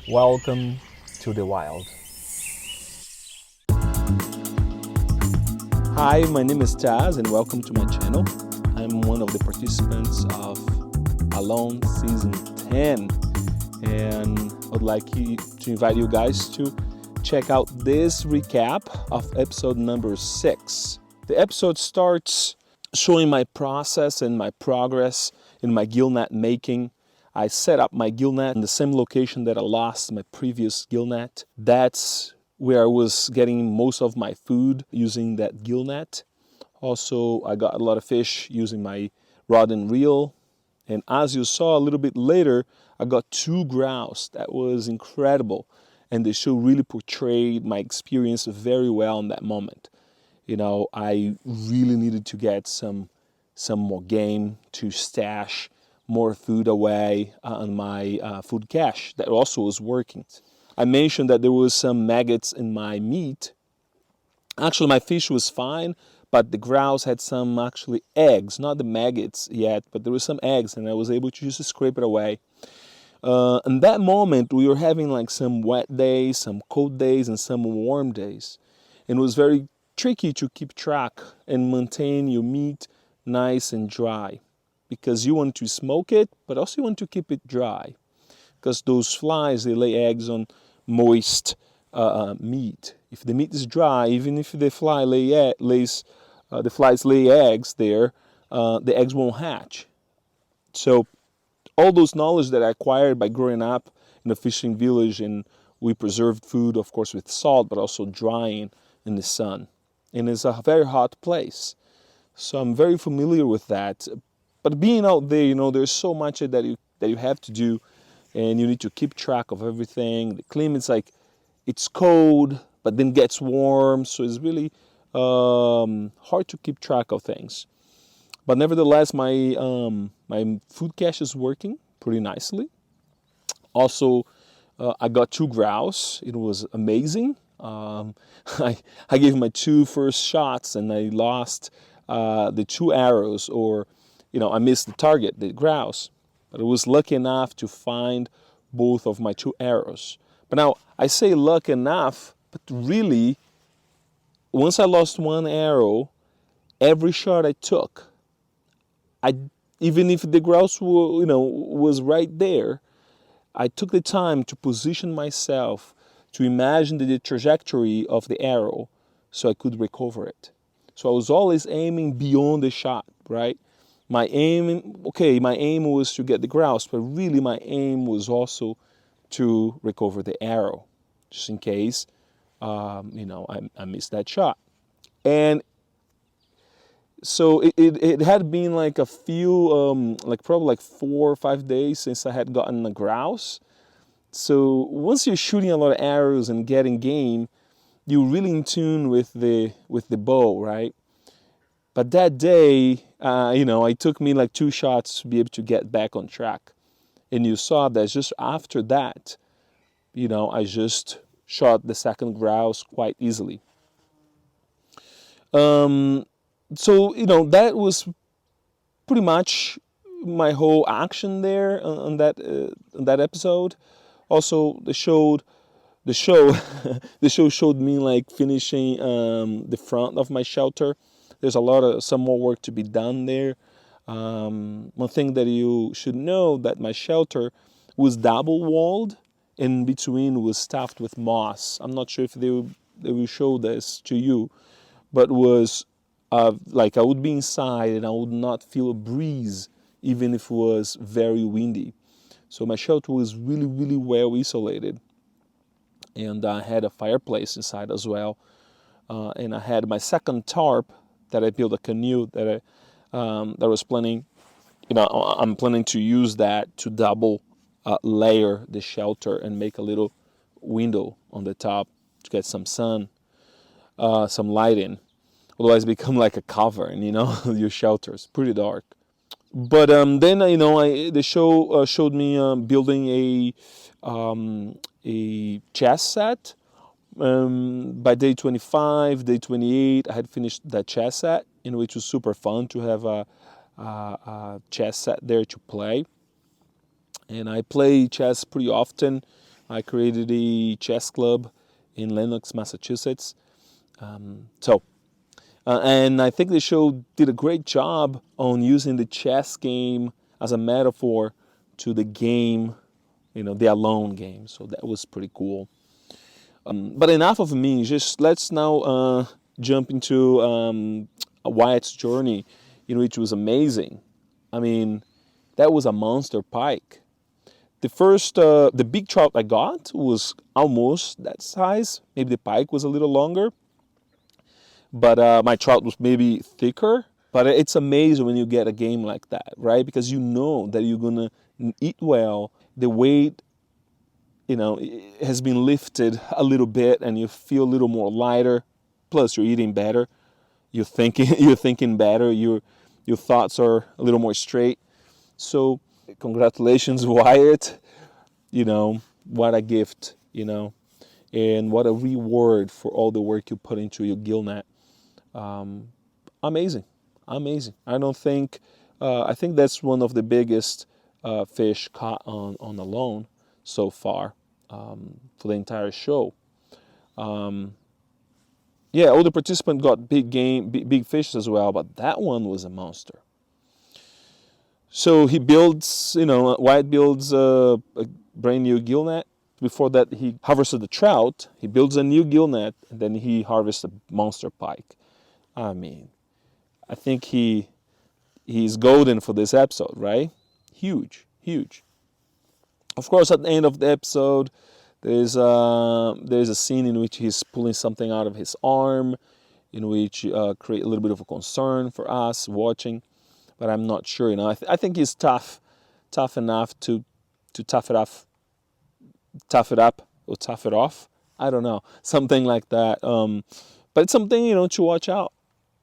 Welcome to the wild. Hi, my name is Taz and welcome to my channel. I'm one of the participants of Alone Season 10 and I would like to invite you guys to check out this recap of episode number 6. The episode starts showing my process and my progress in my gill net making. I set up my gill net in the same location that I lost my previous gill net. That's where I was getting most of my food using that gill net. Also, I got a lot of fish using my rod and reel. And as you saw a little bit later, I got 2 grouse. That was incredible. And the show really portrayed my experience very well in that moment. You know, I really needed to get some more game to stash more food away on my food cache. That also was working. I mentioned that there was some maggots in my meat. Actually, my fish was fine, but the grouse had some actually eggs, not the maggots yet, but there were some eggs, and I was able to just scrape it away. In that moment, we were having like some wet days, some cold days, and some warm days. And it was very tricky to keep track and maintain your meat nice and dry, because you want to smoke it, but also you want to keep it dry, because those flies, they lay eggs on moist meat. If the meat is dry, even if the fly the flies lay eggs there, the eggs won't hatch. So all those knowledge that I acquired by growing up in a fishing village, and we preserved food, of course, with salt, but also drying in the sun. And it's a very hot place. So I'm very familiar with that. But being out there, you know, there's so much that you have to do, and you need to keep track of everything. The climate's like, it's cold, but then gets warm, so it's really hard to keep track of things. But nevertheless, my food cache is working pretty nicely. Also, I got 2 grouse. It was amazing. I gave my 2 first shots, and I lost the 2 arrows, or I missed the target, the grouse. But I was lucky enough to find both of my 2 arrows. But now, I say luck enough, but really, once I lost 1 arrow, every shot I took, even if the grouse was right there, I took the time to position myself to imagine the trajectory of the arrow so I could recover it. So I was always aiming beyond the shot, right? My aim was to get the grouse, but really my aim was also to recover the arrow, just in case, I missed that shot. And so it had been like a few, probably like 4 or 5 days since I had gotten a grouse. So once you're shooting a lot of arrows and getting game, you're really in tune with the bow, right? But that day, it took me like 2 shots to be able to get back on track. And you saw that just after that, I just shot the second grouse quite easily. So, that was pretty much my whole action there on that episode. Also, the show showed me like finishing the front of my shelter. There's some more work to be done there. One thing that you should know, that my shelter was double walled, in between was stuffed with moss. I'm not sure if they will show this to you, but was like I would be inside and I would not feel a breeze, even if it was very windy. So my shelter was really, really well insulated. And I had a fireplace inside as well. And I had my second tarp that I built, a canoe that I was planning. I'm planning to use that to double layer the shelter and make a little window on the top to get some sun, some light in. Otherwise, become like a cavern, your shelter is pretty dark. But then, the show showed me building a chess set. By day 25, day 28, I had finished that chess set, which was super fun to have a chess set there to play. And I play chess pretty often I created a chess club in Lenox, Massachusetts. And I think the show did a great job on using the chess game as a metaphor to the game, the alone game. So that was pretty cool. But enough of me. Just let's now jump into Wyatt's journey, which was amazing. I mean, that was a monster pike. The big trout I got was almost that size. Maybe the pike was a little longer, but my trout was maybe thicker. But it's amazing when you get a game like that, right? Because you know that you're gonna eat well. The weight, has been lifted a little bit, and you feel a little more lighter. Plus, you're eating better. You're thinking, you're thinking better. Your thoughts are a little more straight. So, congratulations, Wyatt. What a gift. And what a reward for all the work you put into your gill net. Amazing. I think that's one of the biggest fish caught on alone so far for the entire show. Yeah, all the participants got big fishes as well, but that one was a monster. So he builds, Wyatt builds a brand new gill net. Before that, he harvested the trout. He builds a new gill net, and then he harvests a monster pike. I mean, I think he's golden for this episode, right? Huge. Of course, at the end of the episode, there's a scene in which he's pulling something out of his arm, in which create a little bit of a concern for us watching. But I'm not sure. I think he's tough enough to tough it up or tough it off. I don't know, something like that. But it's something to watch out.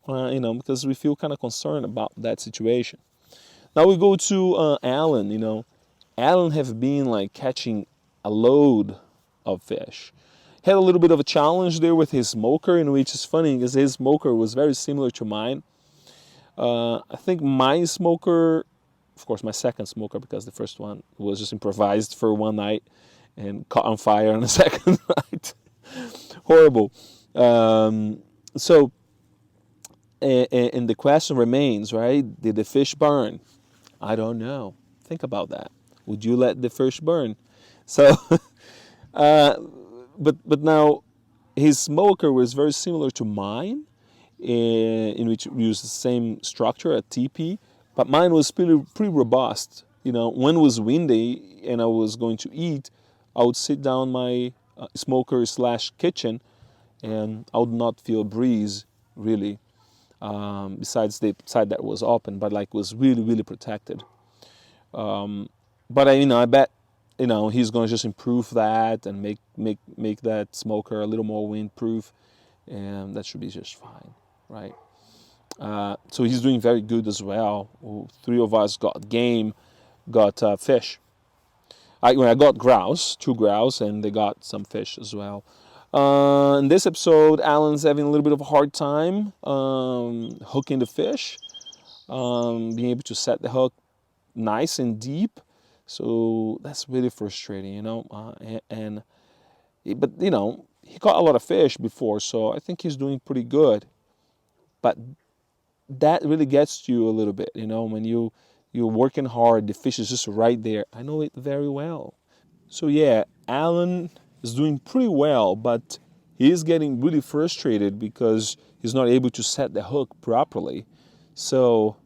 Because we feel kind of concerned about that situation. Now we go to Alan. Alan have been catching a load of fish. Had a little bit of a challenge there with his smoker, in which is funny because his smoker was very similar to mine. I think my smoker, of course my second smoker, because the first one was just improvised for one night and caught on fire on the second night. Horrible. So, and the question remains, right? Did the fish burn? I don't know. Think about that. Would you let the fish burn? So, but now his smoker was very similar to mine, in which we used the same structure, a TP, but mine was pretty robust. When it was windy and I was going to eat, I would sit down my smoker / kitchen, and I would not feel a breeze really. Besides the side that was open, but was really protected. But I bet he's going to just improve that and make that smoker a little more windproof, and that should be just fine, right? So he's doing very good as well. 3 of us got fish. I got grouse, 2 grouse, and they got some fish as well. In this episode, Alan's having a little bit of a hard time hooking the fish, being able to set the hook nice and deep. So that's really frustrating, but he caught a lot of fish before, so I think he's doing pretty good. But that really gets to you a little bit, when you're working hard, the fish is just right there. I know it very well. So yeah, Alan is doing pretty well, but he is getting really frustrated because he's not able to set the hook properly. So,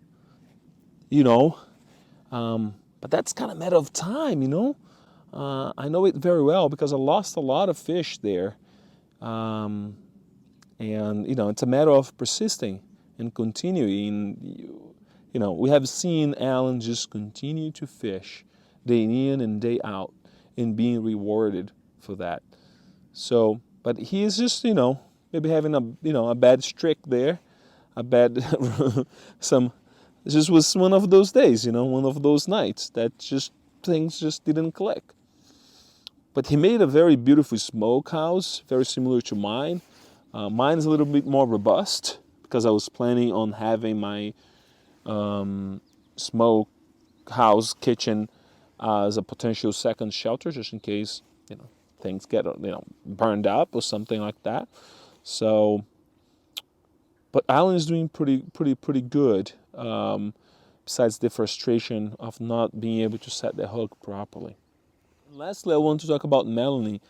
but that's kind of a matter of time, I know it very well because I lost a lot of fish there. And, it's a matter of persisting and continuing. We have seen Alan just continue to fish day in and day out and being rewarded for that. So, but he is just, maybe having a bad streak there, a bad it just was one of those days, one of those nights that just things just didn't click. But he made a very beautiful smokehouse, very similar to mine. Mine is a little bit more robust because I was planning on having my smokehouse kitchen as a potential second shelter, just in case things get burned up or something like that. So, but Alan is doing pretty good. Besides the frustration of not being able to set the hook properly. Lastly, I want to talk about Melanie.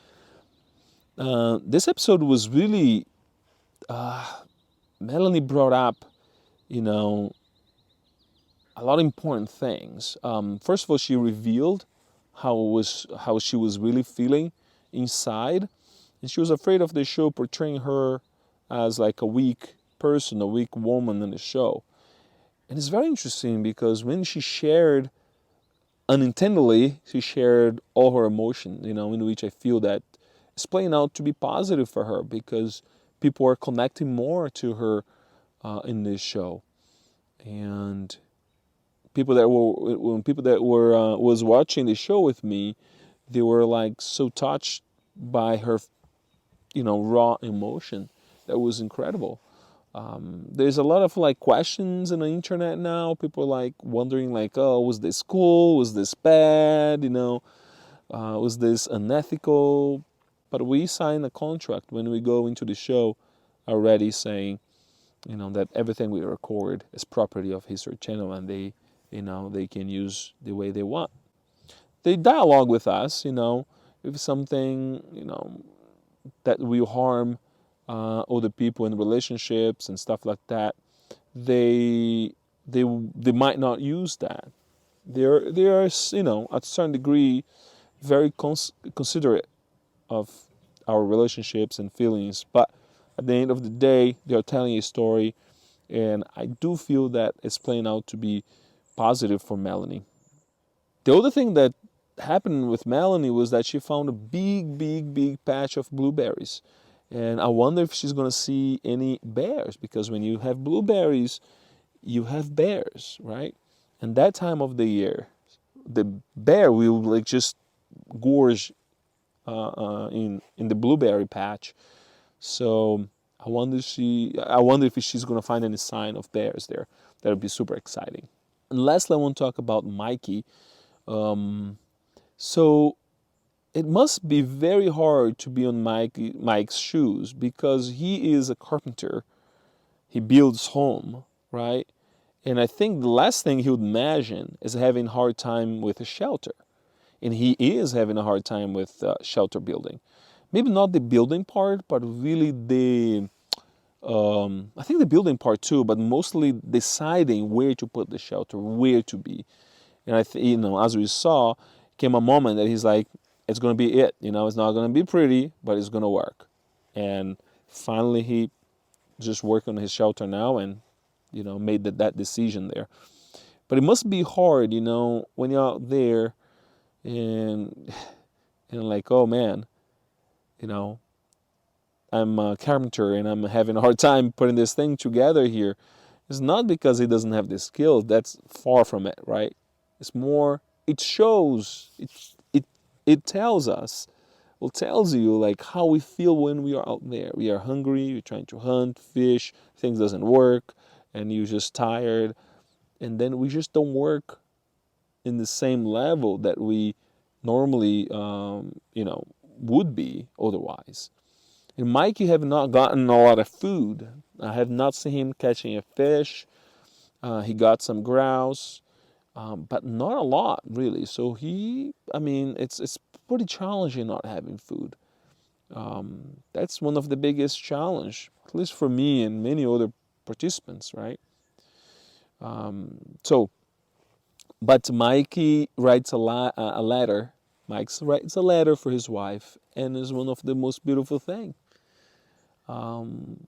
This episode was really Melanie brought up, you know, a lot of important things. First of all, she revealed how she was really feeling inside, and she was afraid of the show portraying her as like a weak person, a weak woman in the show. And it's very interesting because when she shared, unintentionally, she shared all her emotion, in which I feel that it's playing out to be positive for her because people are connecting more to her in this show. And people that were was watching the show with me, they were like so touched by her, raw emotion. That was incredible. There's a lot of like questions on the internet now. People are like wondering like, oh, was this cool? Was this bad? Was this unethical? But we sign a contract when we go into the show already saying, that everything we record is property of History Channel and they can use the way they want. They dialogue with us, if something, that will harm other people in relationships and stuff like that, they might not use that. They are at a certain degree very considerate of our relationships and feelings, but at the end of the day, they are telling a story, and I do feel that it's playing out to be positive for Melanie. The other thing that happened with Melanie was that she found a big patch of blueberries. And I wonder if she's going to see any bears, because when you have blueberries, you have bears, right? And that time of the year, the bear will like just gorge in the blueberry patch. So I wonder if she's going to find any sign of bears there. That would be super exciting. And lastly, I want to talk about Mikey. So it must be very hard to be on Mike's shoes because he is a carpenter. He builds home, right? And I think the last thing he would imagine is having a hard time with a shelter. And he is having a hard time with shelter building. Maybe not the building part, but really I think the building part too, but mostly deciding where to put the shelter, where to be. And as we saw, came a moment that he's like, it's going to be it. It's not going to be pretty, but it's going to work. And finally, he just worked on his shelter now and, made that decision there. But it must be hard, when you're out there and like, oh man, I'm a carpenter and I'm having a hard time putting this thing together here. It's not because he doesn't have the skills. That's far from it, right? It's more, it shows, it tells us, well, tells you like how we feel when we are out there. We are hungry, we're trying to hunt, fish, things doesn't work, and you're just tired. And then we just don't work in the same level that we normally, would be otherwise. And Mikey have not gotten a lot of food. I have not seen him catching a fish. He got some grouse, but not a lot really. So it's pretty challenging not having food. That's one of the biggest challenge, at least for me and many other participants, right? But Mikey writes a letter. Mike writes a letter for his wife, and is one of the most beautiful things. And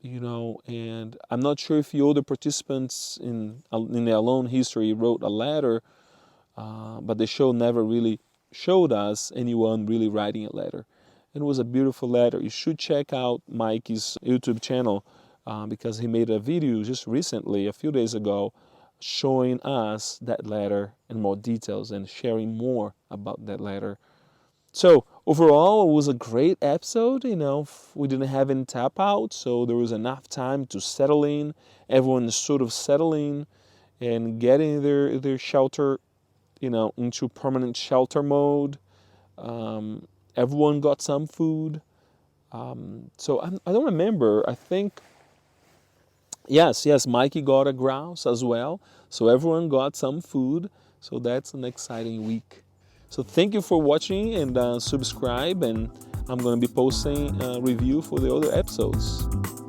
I'm not sure if the other participants in the Alone history wrote a letter, but the show never really showed us anyone really writing a letter. And it was a beautiful letter. You should check out Mikey's YouTube channel because he made a video just recently, a few days ago, showing us that letter in more details and sharing more about that letter. So overall, it was a great episode. We didn't have any tap out, so there was enough time to settle in. Everyone is sort of settling and getting their shelter, into permanent shelter mode. everyone got some food. So I don't remember. I think, yes, Mikey got a grouse as well. So everyone got some food. So that's an exciting week. So thank you for watching, and subscribe. And I'm going to be posting a review for the other episodes.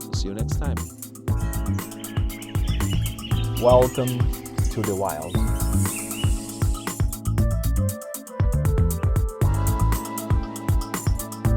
So see you next time. Welcome to the wild.